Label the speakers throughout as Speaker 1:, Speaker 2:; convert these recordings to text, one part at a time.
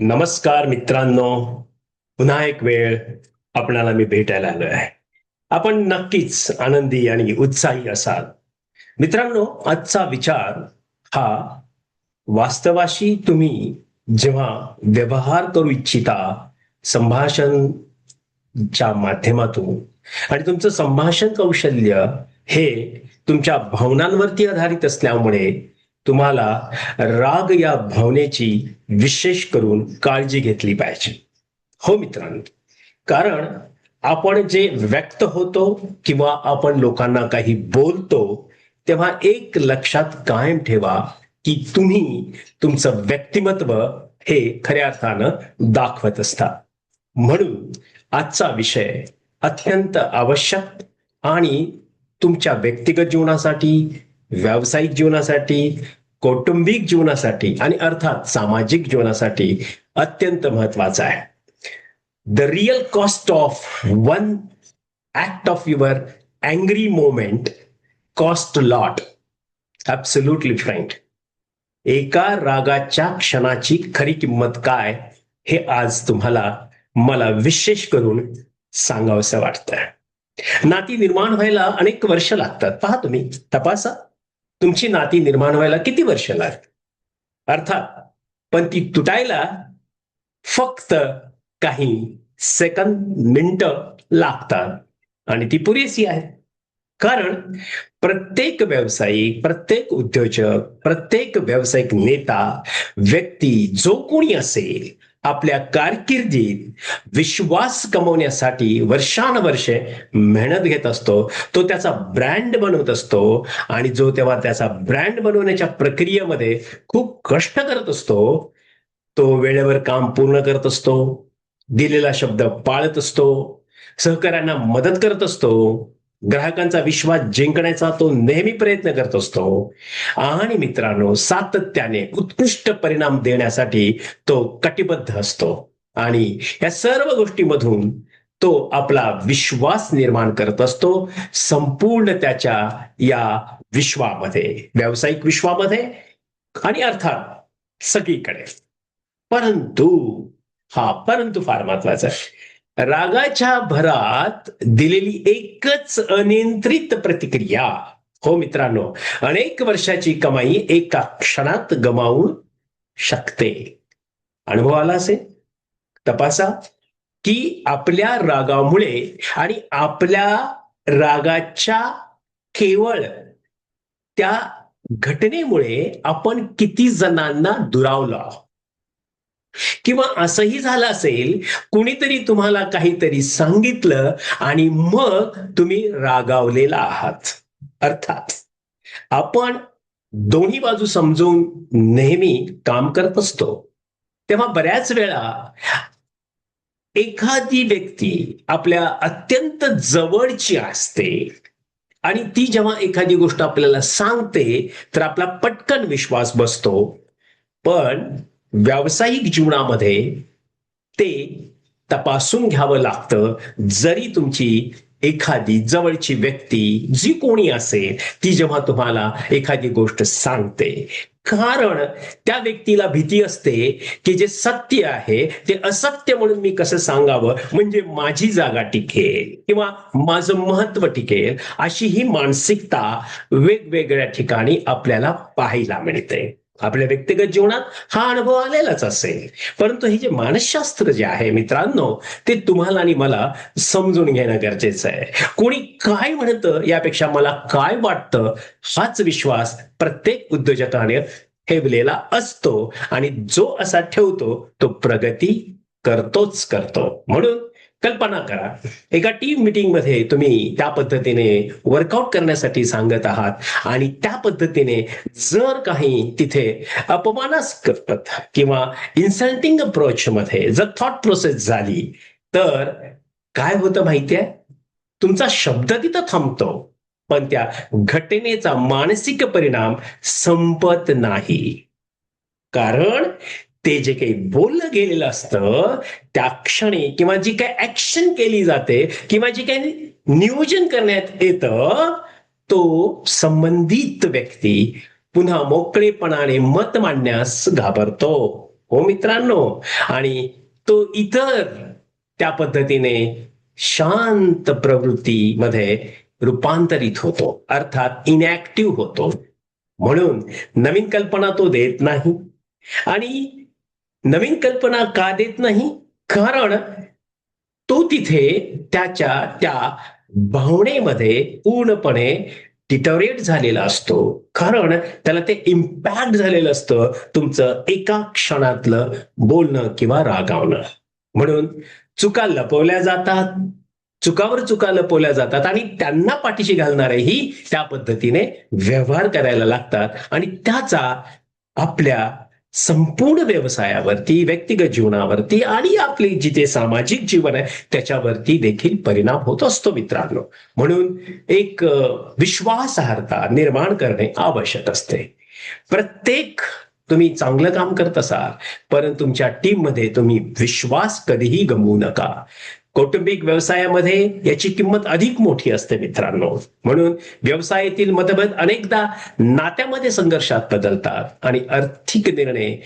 Speaker 1: नमस्कार मित्रांनो, पुन्हा एक वेळ आपणाला मी भेटायला आलो आहे. आपण नक्कीच आनंदी आणि उत्साही असाल. मित्रांनो, आजचा विचार हा वास्तवाशी तुम्ही जेव्हा व्यवहार करू इच्छिता, संभाषणच्या माध्यमातून आणि तुमचं संभाषण कौशल्य हे तुमच्या भावनांवरती आधारित असल्यामुळे तुम्हाला राग या भावनेची विशेष करून काळजी घेतली पाहिजे. हो मित्रांनो, कारण आपण जे व्यक्त होतो किंवा आपण लोकांना काही बोलतो, तेव्हा एक लक्षात कायम ठेवा की तुम्ही तुमचं व्यक्तिमत्व हे खऱ्या अर्थानं दाखवत असता. म्हणून आजचा विषय अत्यंत आवश्यक आणि तुमच्या व्यक्तिगत जीवनासाठी, व्यावसायिक जीवनासाठी, कौटुंबिक जीवनासाठी आणि अर्थात सामाजिक जीवनासाठी अत्यंत महत्वाचा आहे. The real cost of one act of your angry moment cost lot. Absolutely friend. एका रागाच्या क्षणाची खरी किंमत काय हे आज तुम्हाला मला विशेष करून सांगावंसं वाटतंय. नाती निर्माण व्हायला अनेक वर्ष लागतात. पहा, तुम्ही तपासा, तुमची नाती निर्माण व्हायला किती वर्ष लागतात. अर्थात पण ती तुटायला फक्त काही सेकंद, मिनिटं लागतात आणि ती पुरेसी आहे. कारण प्रत्येक व्यावसायिक, प्रत्येक उद्योजक, प्रत्येक व्यावसायिक नेता, व्यक्ती जो कोणी असेल, आपल्या कारकिर्दीत विश्वास कमवण्यासाठी वर्षानुवर्षे मेहनत घेत असतो. तो त्याचा ब्रँड बनवत असतो आणि जो तेव्हा त्याचा ब्रँड बनवण्याच्या प्रक्रियेमध्ये खूप कष्ट करत असतो, तो वेळेवर काम पूर्ण करत असतो, दिलेला शब्द पाळत असतो, सहकाऱ्यांना मदत करत असतो, ग्राहकांचा विश्वास जिंकण्याचा तो नेहमी प्रयत्न करत असतो आणि मित्रांनो, सातत्याने उत्कृष्ट परिणाम देण्यासाठी तो कटिबद्ध असतो आणि या सर्व गोष्टीमधून तो आपला विश्वास निर्माण करत असतो संपूर्ण त्याच्या या विश्वामध्ये, व्यावसायिक विश्वामध्ये आणि अर्थात सगळीकडे. परंतु परंतु फार महत्वाचा आहे. रागाच्या भरात दिलेली एकच अनियंत्रित प्रतिक्रिया, हो मित्रांनो, अनेक वर्षाची कमाई एका क्षणात गमावू शकते. अनुभव आला असेल? तपासा की आपल्या रागामुळे आणि आपल्या रागाच्या केवळ त्या घटनेमुळे आपण किती जणांना दुरावलो आहोत. किंवा असंही झालं असेल, कुणीतरी तुम्हाला काहीतरी सांगितलं आणि मग तुम्ही रागावलेला आहात. अर्थात आपण दोन्ही बाजू समजून नेहमी काम करत असतो. तेव्हा बऱ्याच वेळा एखादी व्यक्ती आपल्या अत्यंत जवळची असते आणि ती जेव्हा एखादी गोष्ट आपल्याला सांगते तर आपला पटकन विश्वास बसतो. पण व्यावसायिक जीवनामध्ये ते तपासून घ्यावं लागतं. जरी तुमची एखादी जवळची व्यक्ती जी कोणी असेल, ती जेव्हा तुम्हाला एखादी गोष्ट सांगते, कारण त्या व्यक्तीला भीती असते की जे सत्य आहे ते असत्य म्हणून मी कसं सांगावं, म्हणजे माझी जागा टिकेल किंवा माझं महत्व टिकेल, अशी ही मानसिकता वेगवेगळ्या ठिकाणी आपल्याला पाहायला मिळते. आपल्या व्यक्तिगत जीवनात हा अनुभव आलेलाच असेल. परंतु हे जे मानसशास्त्र जे आहे मित्रांनो, ते तुम्हाला आणि मला समजून घेणं गरजेचं आहे. कोणी काय म्हणतं यापेक्षा मला काय वाटतं हाच विश्वास प्रत्येक उद्योजकाने ठेवलेला असतो आणि जो असा ठेवतो तो प्रगती करतोच करतो. म्हणून कल्पना करा, एका टीम मीटिंग मध्ये तुम्ही त्या पद्धतीने वर्कआउट करण्यासाठी सांगत आहात आणि त्या पद्धतीने जर काही तिथे अपमानास्पद किंवा इन्सल्टिंग अप्रोच मध्ये जर थॉट प्रोसेस झाली तर काय होतं माहितीये? तुमचा शब्द तिथं थांबतो, पण त्या घटनेचा मानसिक परिणाम संपत नाही. कारण ते जे काही बोललं गेलेलं असतं त्या क्षणी किंवा जी काही ऍक्शन केली जाते किंवा जे काही नियोजन करण्यात येतं, तो संबंधित व्यक्ती पुन्हा मोकळेपणाने मत मांडण्यास घाबरतो. हो मित्रांनो, आणि तो इतर त्या पद्धतीने शांत प्रवृत्तीमध्ये रूपांतरित होतो, अर्थात इनॅक्टिव्ह होतो. म्हणून नवीन कल्पना तो देत नाही. आणि नवीन कल्पना का देत नाही? कारण तो तिथे त्याच्या त्या भावनेमध्ये पूर्णपणे डिटोरेट झालेला असतो. कारण त्याला ते इम्पॅक्ट झालेलं असतं तुमचं एका क्षणातलं बोलणं किंवा रागावणं. म्हणून चुका लपवल्या जातात, चुकावर चुका लपवल्या जातात आणि त्यांना पाठीशी घालणारेही त्या पद्धतीने व्यवहार करायला लागतात आणि त्याचा आपल्या संपूर्ण व्यवसायावरती, व्यक्तिगत जीवनावरती आणि आपले जिथे सामाजिक जीवन आहे त्याच्यावरती देखील परिणाम होत असतो मित्रांनो. म्हणून एक विश्वासार्हता निर्माण करणे आवश्यक असते. प्रत्येक तुम्ही चांगलं काम करत असाल, परंतु तुमच्या टीममध्ये तुम्ही विश्वास कधीही गमवू नका. कौटुंबिक व्यवसायामध्ये याची किंमत अधिक मोठी असते मित्रांनो. म्हणून व्यवसायातील मतभेद अनेकदा नात्यामध्ये संघर्षात बदलतात आणि आर्थिक निर्णय,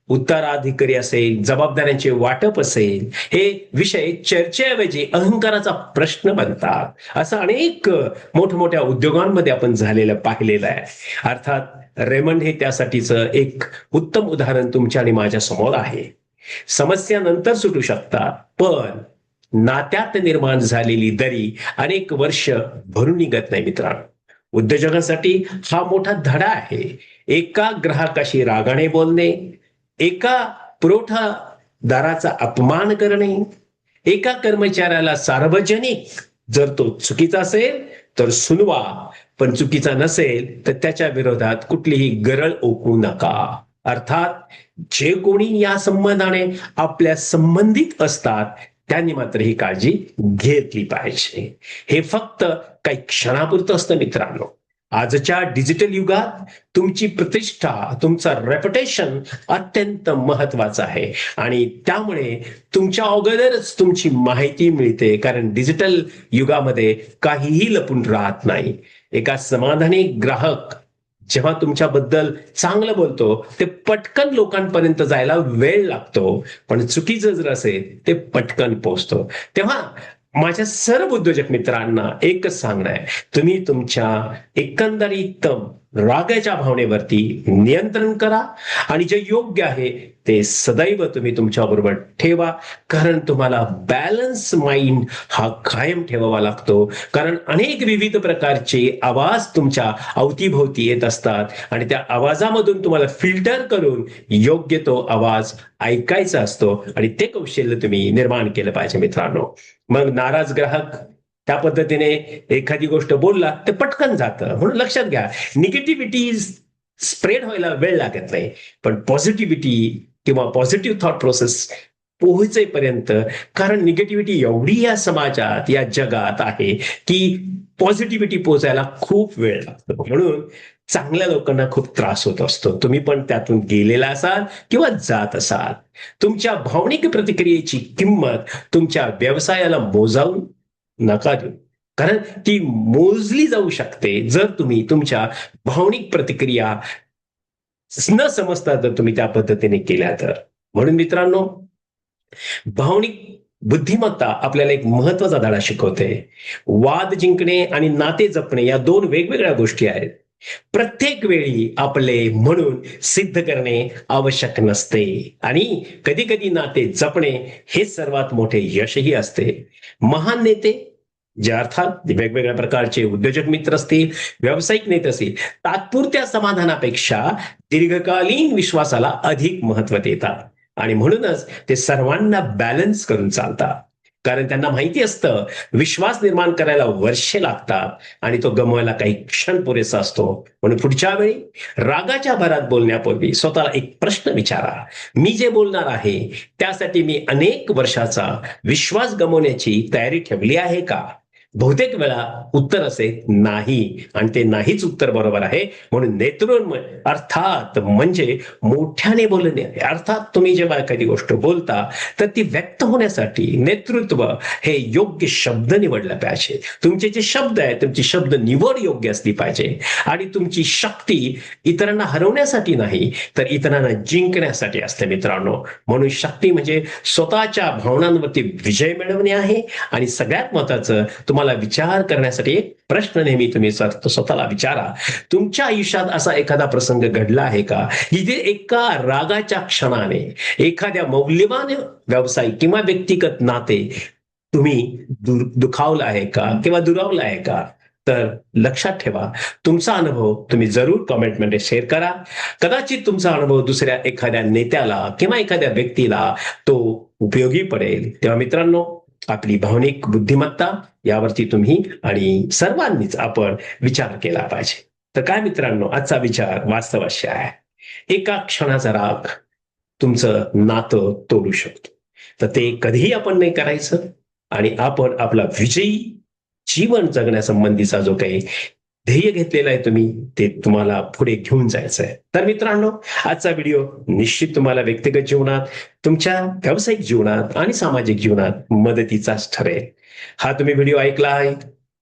Speaker 1: उत्तराधिकारी असेल, जबाबदाऱ्यांचे वाटप असेल, हे विषय चर्चेऐवजी अहंकाराचा प्रश्न बनतात. असं अनेक मोठमोठ्या उद्योगांमध्ये आपण झालेलं पाहिलेलं आहे. अर्थात रेमंड हे त्यासाठीचं एक उत्तम उदाहरण तुमच्या आणि माझ्या समोर आहे. समस्या नंतर सुटू शकतात, पण नात्यात निर्माण झालेली दरी अनेक वर्ष भरून निघत नाही मित्रांनो. उद्योजकांसाठी हा मोठा धडा आहे. एका ग्राहकाशी रागाने बोलणे, एका पुरवठादाराचा अपमान करणे, एका कर्मचाऱ्याला सार्वजनिक, जर तो चुकीचा असेल तर सुनवा, पण चुकीचा नसेल तर त्याच्या विरोधात कुठलीही गरळ ओकू नका. अर्थात जे कोणी या संबंधाने आपल्या संबंधित असतात त्यांनी मात्र ही काळजी घेतली पाहिजे. हे फक्त काही क्षणापुरतं असतं मित्रांनो. आजच्या डिजिटल युगात तुमची प्रतिष्ठा, तुमचा रेप्युटेशन अत्यंत महत्वाचं आहे आणि त्यामुळे तुमच्या अगोदरच तुमची माहिती मिळते. कारण डिजिटल युगामध्ये काहीही लपून राहत नाही. एका समाधानी ग्राहक जेव्हा तुमच्याबद्दल चांगलं बोलतो ते पटकन लोकांपर्यंत जायला वेळ लागतो, पण चुकीचं जर असेल ते पटकन पोहोचतो. तेव्हा माझ्या सर्व उद्योजक मित्रांना एकच सांगणं आहे, तुम्ही तुमच्या एकंदरीत रागाच्या भावनेवरती नियंत्रण करा आणि जे योग्य आहे ते सदैव तुम्ही तुमच्या बरोबर ठेवा. कारण तुम्हाला बॅलन्स माइंड हा कायम ठेवावा लागतो. कारण अनेक विविध प्रकारचे आवाज तुमच्या अवतीभोवती येत असतात आणि त्या आवाजामधून तुम्हाला फिल्टर करून योग्य तो आवाज ऐकायचा असतो आणि ते कौशल्य तुम्ही निर्माण केलं पाहिजे मित्रांनो. मग नाराज ग्राहक त्या पद्धतीने एखादी गोष्ट बोलला तर पटकन जातं. म्हणून लक्षात घ्या, निगेटिव्हिटी स्प्रेड व्हायला वेळ लागत नाही, पण पॉझिटिव्हिटी किंवा पॉझिटिव्ह थॉट प्रोसेस पोहोचेपर्यंत, कारण निगेटिव्हिटी एवढी या समाजात, या जगात आहे की पॉझिटिव्हिटी पोहोचायला खूप वेळ लागतो. म्हणून चांगल्या लोकांना खूप त्रास होत असतो. तुम्ही पण त्यातून गेलेला असाल किंवा जात असाल. तुमच्या भावनिक प्रतिक्रियेची किंमत तुमच्या व्यवसायाला मोजावून नका देऊ, कारण ती मोजली जाऊ शकते जर तुम्ही तुमच्या भावनिक प्रतिक्रिया न समजता जर तुम्ही त्या पद्धतीने केल्या तर. म्हणून मित्रांनो, भावनिक बुद्धिमत्ता आपल्याला एक महत्वाचा धडा शिकवते. वाद जिंकणे आणि नाते जपणे या दोन वेगवेगळ्या गोष्टी आहेत. प्रत्येक वेळी आपले म्हणून सिद्ध करणे आवश्यक नसते आणि कधी कधी नाते जपणे हे सर्वात मोठे यशही असते. महान नेते, जे अर्थात वेगवेगळ्या प्रकारचे उद्योजक मित्र असतील, व्यावसायिक नेते असतील, तात्पुरत्या समाधानापेक्षा दीर्घकालीन विश्वासाला अधिक महत्व देतात आणि म्हणूनच ते सर्वांना बॅलन्स करून चालतात. कारण त्यांना माहिती असतं विश्वास निर्माण करायला वर्षे लागतात आणि तो गमवायला काही क्षण पुरेसा असतो. म्हणून पुढच्या वेळी रागाच्या भरात बोलण्यापूर्वी स्वतःला एक प्रश्न विचारा, मी जे बोलणार आहे त्यासाठी मी अनेक वर्षाचा विश्वास गमवण्याची तयारी ठेवली आहे का? बहुतेक वेळा उत्तर असे नाही, आणि ते नाहीच उत्तर बरोबर आहे. म्हणून नेतृत्व अर्थात म्हणजे मोठ्याने बोलणे. अर्थात तुम्ही जेव्हा एखादी गोष्ट बोलता तर ती व्यक्त होण्यासाठी नेतृत्व हे योग्य शब्द निवडला पाहिजे. तुमचे जे शब्द आहेत, तुमची शब्द निवड योग्य असली पाहिजे. आणि तुमची शक्ती इतरांना हरवण्यासाठी नाही, तर इतरांना जिंकण्यासाठी असते मित्रांनो. म्हणून शक्ती म्हणजे स्वतःच्या भावनांवरती विजय मिळवणे आहे. आणि सगळ्यात महत्वाचं, तुम्हाला विचार करण्यासाठी एक प्रश्न नेहमी तुम्ही स्वतःला विचारा, तुमच्या आयुष्यात असा एखादा प्रसंग घडला आहे का, जिथे एका रागाच्या क्षणाने एखाद्या मौल्यवान व्यवसाय किंवा व्यक्तिगत नाते तुम्ही दुखावलं आहे का किंवा दुरावलं आहे का? तर लक्षात ठेवा, तुमचा अनुभव तुम्ही जरूर कमेंटमध्ये शेअर करा. कदाचित तुमचा अनुभव दुसऱ्या एखाद्या नेत्याला किंवा एखाद्या व्यक्तीला तो उपयोगी पडेल. तेव्हा मित्रांनो, आपली भावनिक बुद्धिमत्ता यावरती तुम्ही आणि सर्वांनीच आपण विचार केला पाहिजे. तर काय मित्रांनो, आजचा विचार वास्तवाशी आहे. एका क्षणाचा राग तुमचं नातं तोडू शकतो. तर ते कधीही आपण नाही करायचं. आणि आपण आपला विजयी जीवन जगण्यासंबंधीचा जो काही ध्येय घेतलेला आहे तुम्ही, ते तुम्हाला पुढे घेऊन जायचं आहे. तर मित्रांनो, आजचा व्हिडिओ निश्चित तुम्हाला व्यक्तिगत जीवनात, तुमच्या व्यावसायिक जीवनात आणि सामाजिक जीवनात मदतीचाच ठरेल. हा तुम्ही व्हिडिओ ऐकला आहे,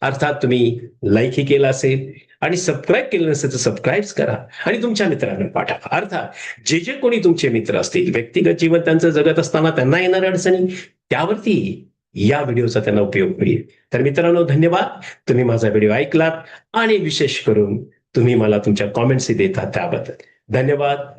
Speaker 1: अर्थात तुम्ही लाईकही केला असेल आणि सबस्क्राईब केलं नसेल तर सबस्क्राईब करा आणि तुमच्या मित्रांना पाठवा. अर्थात जे जे कोणी तुमचे मित्र असतील, व्यक्तिगत जीवन त्यांचं जगत असताना त्यांना येणाऱ्या अडचणी, त्यावरती या व्हिडिओचा त्यांना उपयोग होईल. तर मित्रांनो, धन्यवाद, तुम्ही माझा व्हिडिओ ऐकलात आणि विशेष करून तुम्ही मला तुमच्या कॉमेंट्स देतात त्याबद्दल धन्यवाद.